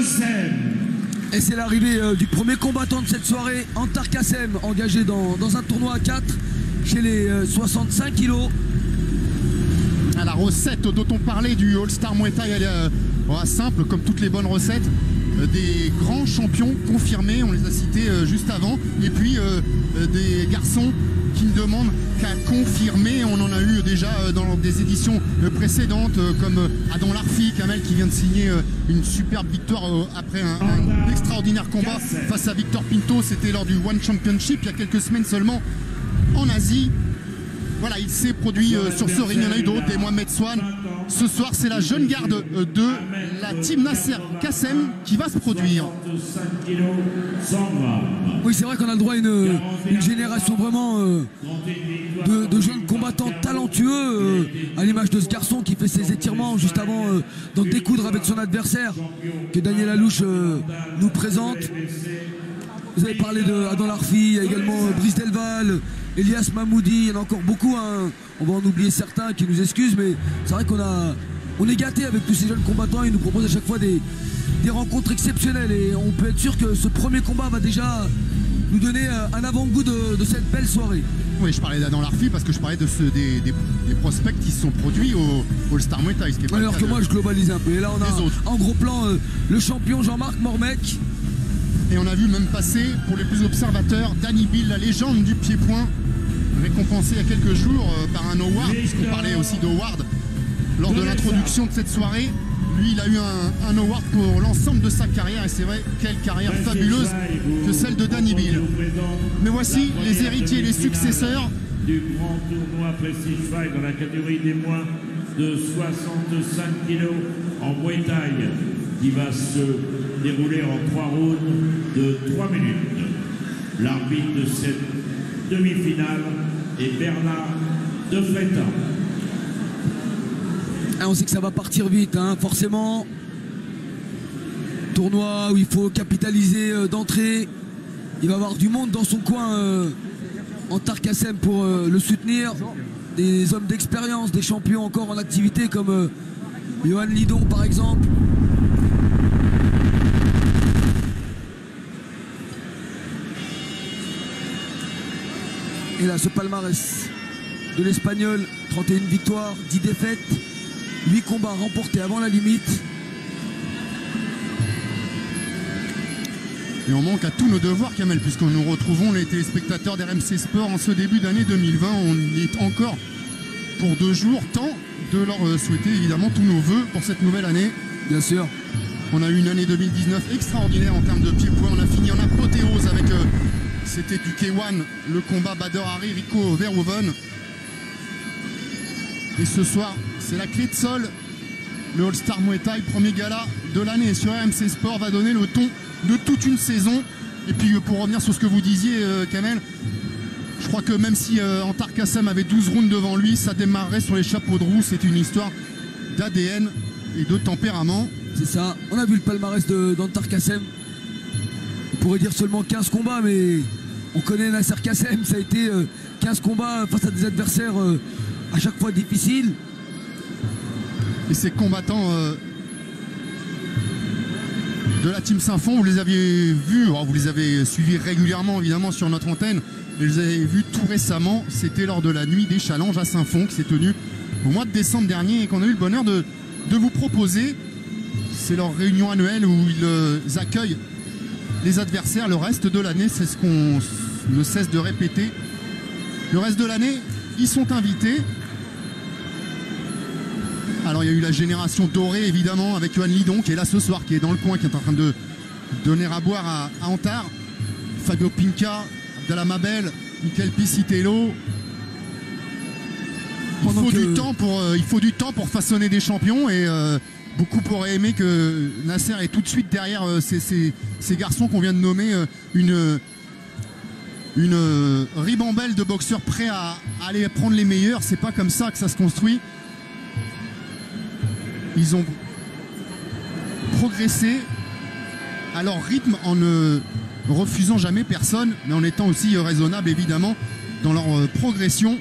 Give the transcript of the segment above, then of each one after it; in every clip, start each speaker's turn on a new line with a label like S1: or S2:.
S1: Kassem.
S2: Et c'est l'arrivée du premier combattant de cette soirée, Antar Kassem, engagé dans un tournoi à 4 chez les 65 kilos.
S3: La recette dont on parlait du All-Star Muay Thai, elle est simple, comme toutes les bonnes recettes. Des grands champions confirmés, on les a cités juste avant, et puis des garçons qui ne demandent qu'à confirmer. On en a eu déjà dans des éditions précédentes, comme Adam Larfi, Kamel, qui vient de signer une superbe victoire après un extraordinaire combat face à Victor Pinto. C'était lors du One Championship il y a quelques semaines seulement en Asie. Voilà, il s'est produit sur ce ring. Il y en a eu d'autres, des Mohamed Swan. Ce soir, c'est la jeune garde de la team Nasser Kassem qui va se produire.
S2: Oui, c'est vrai qu'on a le droit à une génération vraiment de jeunes combattants talentueux, à l'image de ce garçon qui fait ses étirements juste avant d'en découdre avec son adversaire, que Daniel Alouche nous présente. Vous avez parlé d'Adam Larfi, il y a également Brice Delval, Elias Mahmoudi, il y en a encore beaucoup, hein. On va en oublier certains qui nous excusent, mais c'est vrai qu'on est gâtés avec tous ces jeunes combattants. Ils nous proposent à chaque fois des rencontres exceptionnelles et on peut être sûr que ce premier combat va déjà nous donner un avant-goût de cette belle soirée.
S3: Oui, je parlais d'Adam Larfi parce que je parlais des prospects qui se sont produits au All-Star Muay Thai.
S2: Alors que moi je globalise un peu. Et là on a en gros plan le champion Jean-Marc Mormec.
S3: Et on a vu même passer, pour les plus observateurs, Danny Bill, la légende du pied-point, récompensé il y a quelques jours par un award, puisqu'on parlait aussi d'award lors de l'introduction de cette soirée. Lui, il a eu un award pour l'ensemble de sa carrière, et c'est vrai, quelle carrière fabuleuse que celle de Danny Bill. Mais voici les héritiers et les successeurs
S1: du grand tournoi Prestige Fight dans la catégorie des moins de 65 kilos en Muay Thai, qui va se dérouler en 3 rounds de 3 minutes. L'arbitre de cette demi-finale est Bernard De Freitas.
S2: On sait que ça va partir vite, hein, forcément. Tournoi où il faut capitaliser d'entrée. Il va y avoir du monde dans son coin, Antar Kassem, pour le soutenir. Des hommes d'expérience, des champions encore en activité comme Johan Lidon par exemple. Et là, ce palmarès de l'Espagnol, 31 victoires, 10 défaites, 8 combats remportés avant la limite.
S3: Et on manque à tous nos devoirs, Kamel, puisque nous retrouvons les téléspectateurs d'RMC Sport en ce début d'année 2020. On y est encore pour 2 jours, temps de leur souhaiter évidemment tous nos vœux pour cette nouvelle année.
S2: Bien sûr.
S3: On a eu une année 2019 extraordinaire en termes de pied-point. On a fini en apothéose avec, c'était du K1, le combat Bader Hari, Rico Verhoeven. Et ce soir, c'est la clé de sol. Le All-Star Muay Thai, premier gala de l'année sur RMC Sport, va donner le ton de toute une saison. Et puis pour revenir sur ce que vous disiez, Kamel, je crois que même si Antar Kassem avait 12 rounds devant lui, ça démarrerait sur les chapeaux de roue. C'est une histoire d'ADN et de tempérament.
S2: C'est ça. On a vu le palmarès d'Antar Kassem. On pourrait dire seulement 15 combats, mais on connaît Nasser Kassem. Ça a été 15 combats face à des adversaires à chaque fois difficiles.
S3: Et ces combattants de la team Saint-Fond, vous les aviez vus, alors vous les avez suivis régulièrement évidemment sur notre antenne, mais vous avez vu tout récemment, c'était lors de la nuit des challenges à Saint-Fond qui s'est tenue au mois de décembre dernier et qu'on a eu le bonheur de vous proposer. C'est leur réunion annuelle où ils accueillent les adversaires le reste de l'année, c'est ce qu'on ne cesse de répéter. Le reste de l'année, ils sont invités. Alors il y a eu la génération dorée évidemment avec Johan Lidon qui est là ce soir, qui est dans le coin, qui est en train de donner à boire à Antar. Fabio Pinca, Abdallah Mabel, Michael Piscitello. Il faut du temps pour façonner des champions et beaucoup pourraient aimer que Nasser est tout de suite derrière ces garçons qu'on vient de nommer une ribambelle de boxeurs prêts à aller prendre les meilleurs. C'est pas comme ça que ça se construit. Ils ont progressé à leur rythme en ne refusant jamais personne, mais en étant aussi raisonnable évidemment dans leur progression.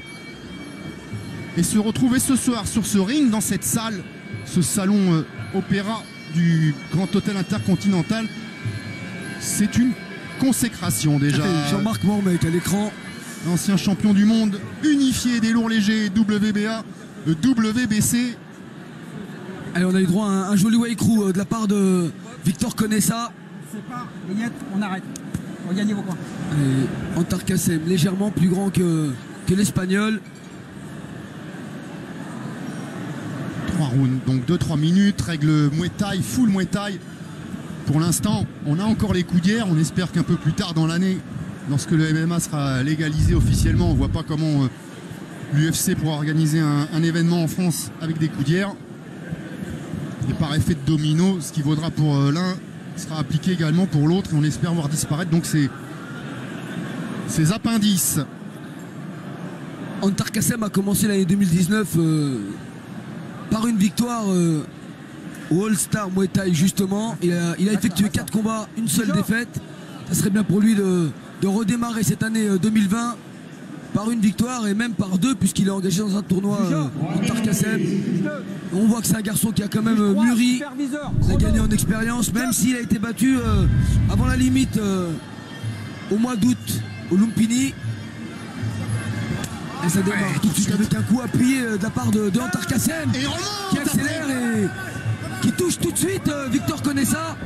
S3: Et se retrouver ce soir sur ce ring, dans cette salle, ce salon opéra du Grand Hôtel Intercontinental. C'est une consécration déjà.
S2: Jean-Marc Mormet à l'écran.
S3: Ancien champion du monde unifié des lourds légers, WBA, WBC.
S2: Allez, on a eu droit à un joli wake-crew de la part de Victor Conesa.
S4: C'est pas, on arrête. Regagnez vos coins.
S2: Antar Kassem, légèrement plus grand que l'Espagnol.
S3: 3 rounds, donc 2-3 minutes, règle Muay Thai, full Muay Thai. Pour l'instant, on a encore les coups d'hier. On espère qu'un peu plus tard dans l'année, lorsque le MMA sera légalisé officiellement, on ne voit pas comment l'UFC pourra organiser un événement en France avec des coups d'hier. Et par effet de domino, ce qui vaudra pour l'un sera appliqué également pour l'autre, et on espère voir disparaître donc ces appendices.
S2: Antar Kassem a commencé l'année 2019 par une victoire au All-Star Muay Thai justement. Il a effectué 4 combats, une seule défaite. Ça serait bien pour lui de redémarrer cette année 2020 par une victoire et même par 2 puisqu'il est engagé dans un tournoi Antar Kassem. On voit que c'est un garçon qui a quand même mûri, il a gagné en expérience, même s'il a été battu avant la limite au mois d'août au Lumpini. Et ça démarre tout de suite avec un coup appuyé de la part de Antar Kassem qui accélère et qui touche tout de suite Victor Conesa.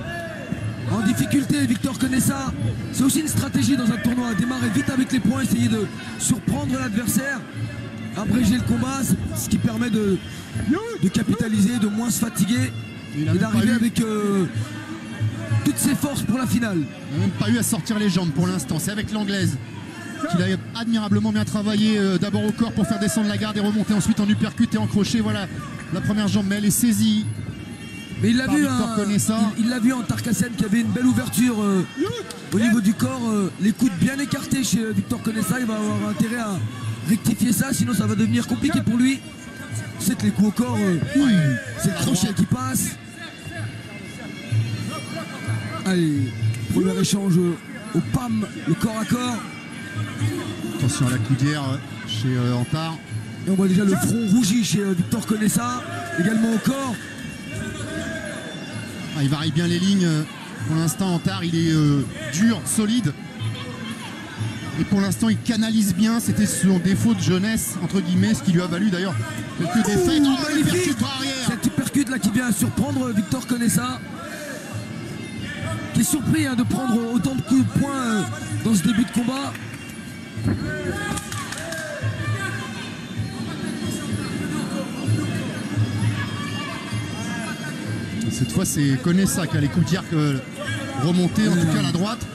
S2: En difficulté, Victor Conesa, c'est aussi une stratégie dans un tournoi, démarrer vite avec les points, essayer de surprendre l'adversaire, abréger le combat, ce qui permet de capitaliser, de moins se fatiguer et d'arriver avec toutes ses forces pour la finale.
S3: Il n'a même pas eu à sortir les jambes pour l'instant, c'est avec l'anglaise qu'il a admirablement bien travaillé, d'abord au corps pour faire descendre la garde et remonter ensuite en uppercut et en crochet. Voilà la première jambe, mais elle est saisie.
S2: Mais il l'a vu, Antar Kassem qui avait une belle ouverture au niveau du corps, les coudes bien écartés chez Victor Conesa. Il va avoir intérêt à rectifier ça, sinon ça va devenir compliqué pour lui. C'est que les coups au corps, c'est le crochet qui passe. Allez, premier échange au PAM, le corps à corps.
S3: Attention à la coudière chez Antar.
S2: Et on voit déjà le front rougi chez Victor Conesa, également au corps.
S3: Il varie bien les lignes. Pour l'instant, Antar, il est dur, solide. Et pour l'instant, il canalise bien. C'était son défaut de jeunesse, entre guillemets, ce qui lui a valu d'ailleurs quelques défaites.
S2: Magnifique cette uppercut là qui vient surprendre Victor Conesa, qui est surpris de prendre autant de coups de poing dans ce début de combat.
S3: Cette fois, c'est Conesa qui a les coups d'hier remontés, en tout cas à la droite.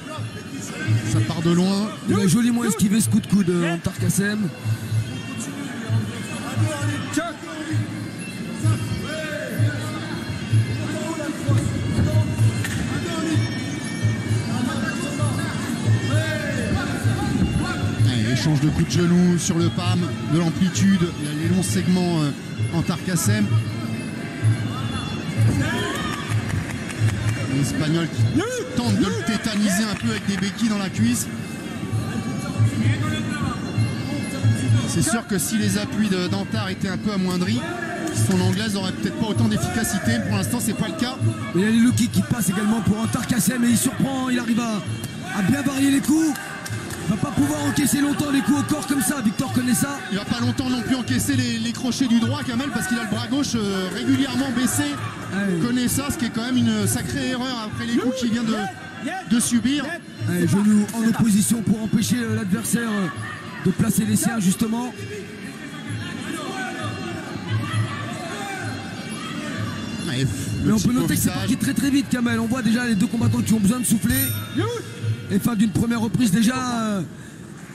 S3: Ça part de loin.
S2: Il a joliment esquivé ce coup de coude Antar Kassem.
S3: Échange de coups de genou sur le PAM, de l'amplitude. Il a les longs segments Antar Kassem. L'Espagnol qui tente de le tétaniser un peu avec des béquilles dans la cuisse. C'est sûr que si les appuis d'Antar étaient un peu amoindris, son anglaise n'aurait peut-être pas autant d'efficacité. Pour l'instant, c'est pas le cas.
S2: Il y a les low kicks qui passent également pour Antar Kassem et il surprend, il arrive à bien varier les coups. Il va pas pouvoir encaisser longtemps les coups au corps comme ça, Victor Conesa.
S3: Il va pas longtemps non plus encaisser les crochets du droit, Kamel, parce qu'il a le bras gauche régulièrement baissé. Conesa, ce qui est quand même une sacrée erreur après les coups qu'il vient de subir.
S2: Genou en opposition pour empêcher l'adversaire de placer les siens justement. Mais on peut noter que c'est parti très très vite, Kamel. On voit déjà les deux combattants qui ont besoin de souffler. Et fin d'une première reprise déjà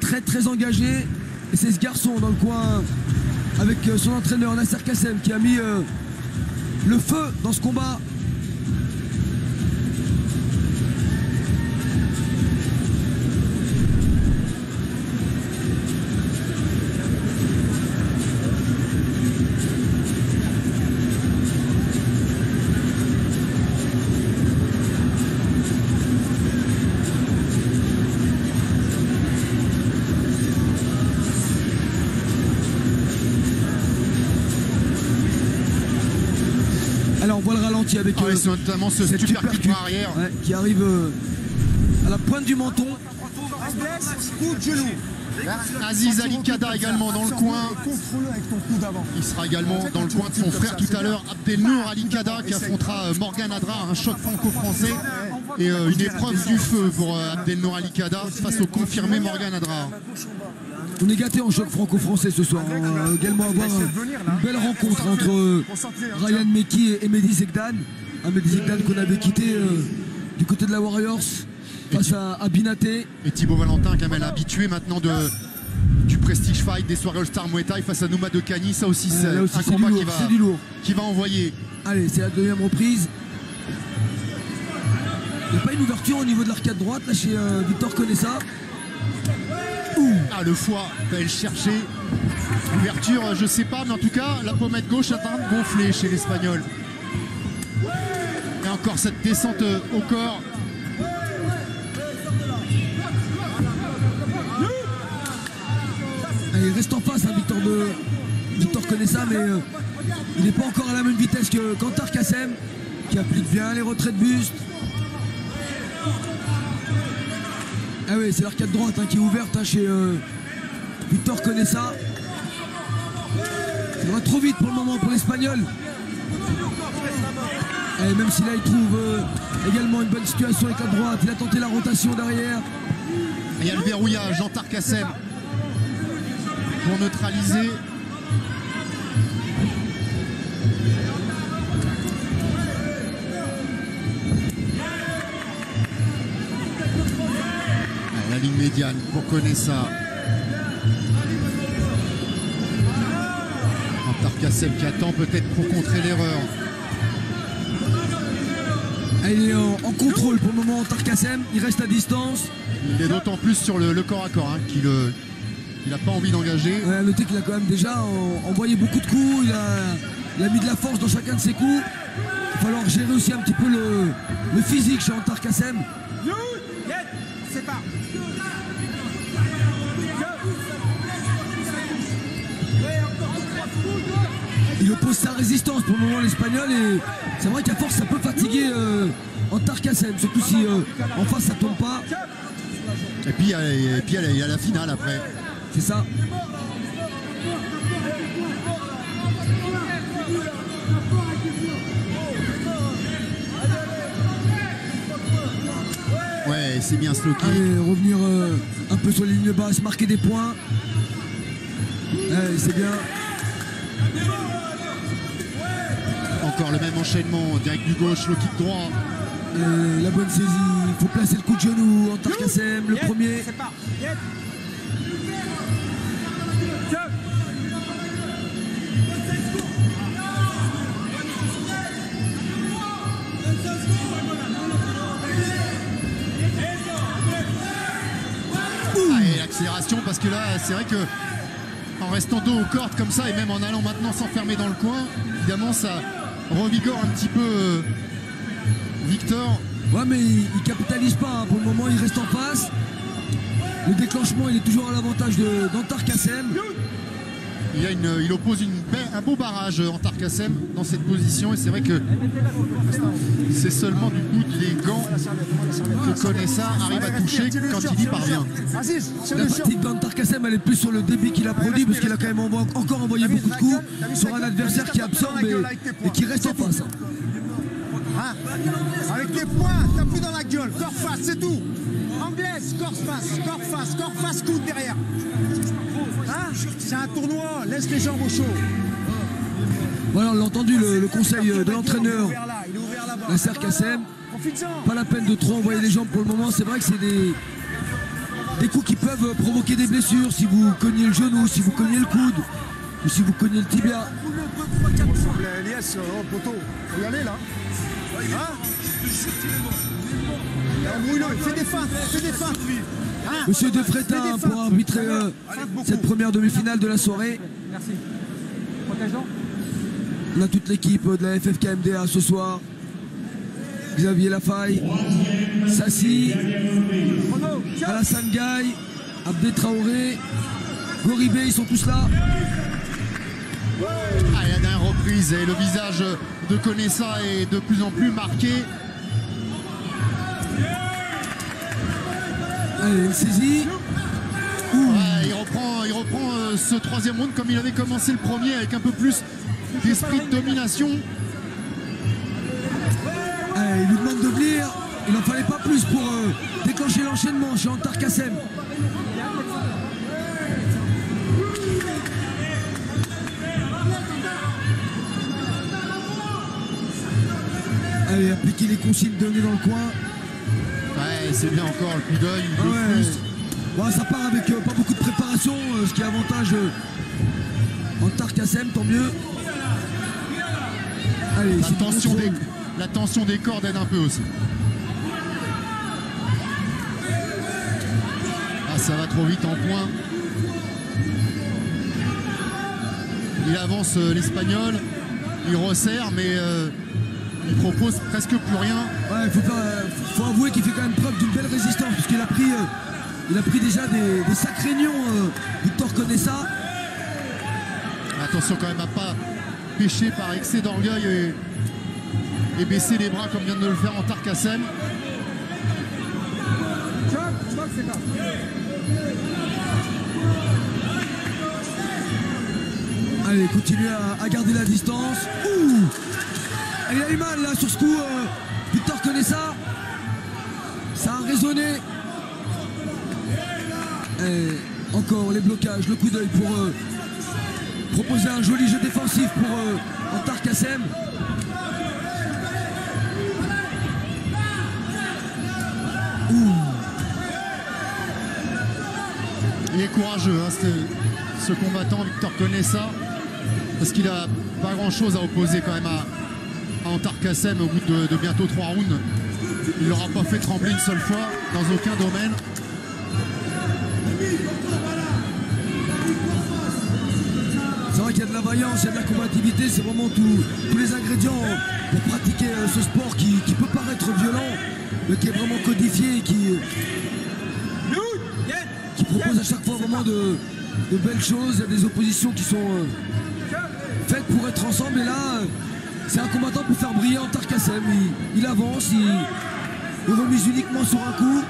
S2: très très engagée. Et c'est ce garçon dans le coin avec son entraîneur Nasser Kassem qui a mis le feu dans ce combat. Alors on voit le ralenti avec
S3: c'est notamment ce
S2: cette
S3: super kick
S2: uppercut,
S3: arrière.
S2: ouais, qui arrive à la pointe du menton.
S4: Coup de genou.
S3: Aziz Ali Kada également dans le coin.
S4: Contrôle avec ton coup d'avant.
S3: Il sera également dans le coin de son frère tout à l'heure, Abdelnour Ali Kada, qui affrontera Morgan Adra, un choc franco-français. Et une épreuve du feu pour Abdelnour Ali Kada face au confirmé Morgan Adra.
S2: On est gâtés en choc franco-français ce soir. On va également avoir une belle rencontre entre Ryan Meki et Mehdi Zegdan. Un Mehdi Zegdan qu'on avait quitté du côté de la Warriors face à Binaté.
S3: Et Thibaut Valentin, quand même habitué maintenant du Prestige Fight, des soirées All-Star Muay Thai face à Nouma de Kani. Ça aussi, c'est un combat qui va envoyer.
S2: Allez, c'est la deuxième reprise. Il n'y a pas une ouverture au niveau de l'arcade droite là chez Victor Conessa.
S3: Ah, le foie va le chercher. Ouverture, je sais pas, mais en tout cas, la pommette gauche est en train de gonfler chez l'Espagnol. Et encore cette descente au corps.
S2: Il reste en face, hein, Victor Conessa, mais il n'est pas encore à la même vitesse que Kantar Kassem, qui applique bien les retraits de buste. Ah oui, c'est l'arcade droite hein, qui est ouverte hein, chez Victor Conessa. Ça va trop vite pour le moment pour l'Espagnol. Et même si là il trouve également une bonne situation avec la droite, il a tenté la rotation derrière.
S3: Il y a le verrouillage, Kantar Kassem pour neutraliser. La ligne médiane pour Conessa. Kantar Kassem qui attend peut-être pour contrer l'erreur.
S2: Il est en contrôle pour le moment, Kantar Kassem. Il reste à distance.
S3: Il est d'autant plus sur le corps à corps hein, qu'il n'a pas envie d'engager.
S2: Ouais, notez qu'il a quand même déjà envoyé beaucoup de coups. Il a mis de la force dans chacun de ses coups. Il va falloir gérer aussi un petit peu le physique chez Kantar Kassem.
S4: C'est pas.
S2: Il oppose sa résistance pour le moment l'Espagnol et c'est vrai qu'à force ça peut fatiguer Kantar Kassem, surtout si en face ça tombe pas.
S3: Et puis il y a la finale après.
S2: C'est ça.
S3: Ouais, c'est bien sloqué.
S2: Allez, revenir un peu sur les lignes basses, marquer des points. Allez, c'est bien.
S3: Encore le même enchaînement, direct du gauche, le kick droit.
S2: Et la bonne saisie, il faut placer le coup de genou, Kantar Kassem, le premier.
S3: Et l'accélération, parce que là, c'est vrai que en restant dos aux cordes comme ça et même en allant maintenant s'enfermer dans le coin, évidemment ça revigore un petit peu Victor.
S2: Ouais, mais il capitalise pas hein. Pour le moment il reste en face. Le déclenchement il est toujours à l'avantage de Kantar Kassem.
S3: Il oppose un beau barrage Kantar Kassem dans cette position et c'est vrai que c'est seulement du bout des gants que Conessa arrive à toucher quand il y parvient.
S2: La fatigue de Kantar Kassem elle est plus sur le débit qu'il a produit parce qu'il a quand même encore envoyé beaucoup de coups sur un adversaire qui absorbe et qui reste en face.
S4: Hein, avec les poings, t'appuies dans la gueule, corps face, c'est tout. Anglaise, corps face, coude derrière. Hein, c'est un tournoi, laisse les jambes au chaud.
S2: Voilà, on l'a entendu, le conseil de l'entraîneur Nasser Kassem. Pas la peine de trop envoyer les jambes pour le moment. C'est vrai que c'est des coups qui peuvent provoquer des blessures. Si vous cognez le genou, si vous cognez le coude, ou si vous cognez le tibia.
S4: On ressemble à Elias au poteau. Faut y aller là. Hein, fais des feintes. Hein,
S2: Monsieur De Freitin pour arbitrer cette première demi-finale de la soirée.
S4: Merci. Protège-donc.
S2: On a toute l'équipe de la FFKMDA ce soir. Xavier Lafaille, Sassi, Alassane Gaye, Abdé Traoré, Goribé, ils sont tous là.
S3: Ah, la dernière reprise et le visage de Conesa est de plus en plus marqué.
S2: Allez, une saisie.
S3: Ouais, il reprend ce troisième round comme il avait commencé le premier, avec un peu plus d'esprit de domination.
S2: Allez, il lui demande de venir. Il n'en fallait pas plus pour déclencher l'enchaînement chez Antar Kassem. Allez, appliquer les consignes données dans le coin.
S3: Ouais, c'est bien encore le coup d'œil.
S2: Bon, ça part avec pas beaucoup de préparation, ce qui est avantage Antar Kassem, tant mieux. Allez,
S3: la tension des cordes aide un peu aussi. Ah, ça va trop vite en point. Il avance l'Espagnol, il resserre, mais il propose presque plus rien.
S2: Ouais, faut avouer qu'il fait quand même preuve d'une belle résistance, puisqu'il a pris déjà des sacrés nions, Victor Conesa.
S3: Attention quand même à pas pêcher par excès d'orgueil et baisser les bras comme vient de le faire Antar Kassem.
S2: Allez, continuez à garder la distance. Ouh, il a eu mal là sur ce coup, Victor Conesa. Ça a résonné. Et encore les blocages, le coup d'œil pour proposer un joli jeu défensif pour Antar Kassem.
S3: Il est courageux, hein, ce combattant Victor Conesa, parce qu'il a pas grand chose à opposer quand même à Antar Kassem au bout de bientôt 3 rounds. Il l'aura pas fait trembler une seule fois dans aucun domaine.
S2: C'est vrai qu'il y a de la vaillance, il y a de la combativité, c'est vraiment tous les ingrédients pour pratiquer ce sport qui peut paraître violent, mais qui est vraiment codifié et qui propose à chaque fois vraiment de belles choses. Il y a des oppositions qui sont faites pour être ensemble, et là c'est un combattant pour faire briller Antar Kassem. Il avance, il remise uniquement sur un coup.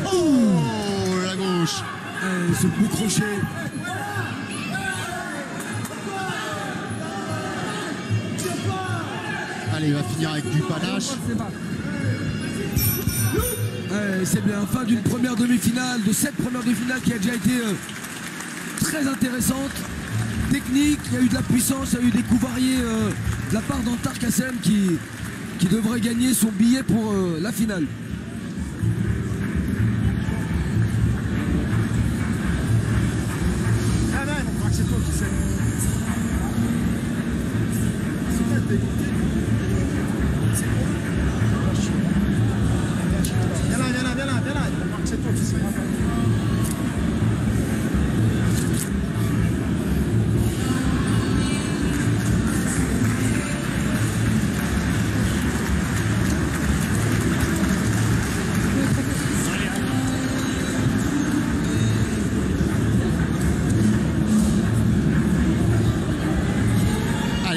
S3: Oh, la gauche.
S2: Ce beau crochet.
S3: Allez, il va finir avec du panache.
S2: C'est bien, fin d'une première demi-finale, de cette première demi-finale qui a déjà été très intéressante, technique, il y a eu de la puissance, il y a eu des coups variés de la part d'Antar Kassem qui devrait gagner son billet pour la finale.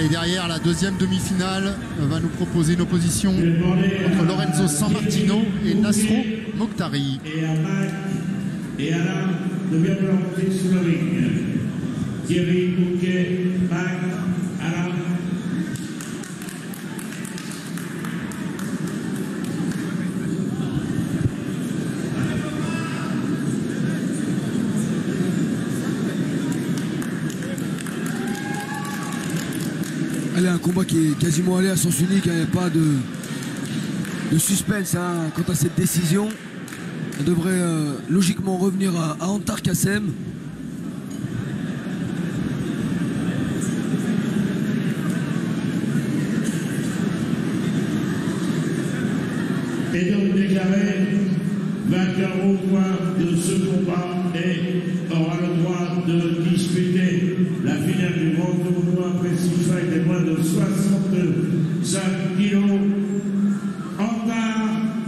S3: Derrière, la deuxième demi-finale va nous proposer une opposition entre Lorenzo San Martino et Nasro Mokhtari.
S1: Et Alain devient monter sur le ring. Thierry Bouquet, Mac, Alain.
S2: Allez, un combat qui est quasiment allé à sens unique, il n'y a pas de suspense quant à cette décision. On devrait logiquement revenir à Antar Kassem.
S1: Et donc déclaré vainqueur au point de ce combat et aura le droit de disputer la finale du grand tournoi Prestige Fight des moins de 65 kilos. Antar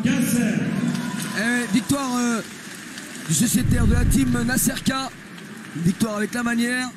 S1: Kassem.
S2: Victoire du sociétaire de la team Nasserka. Victoire avec la manière.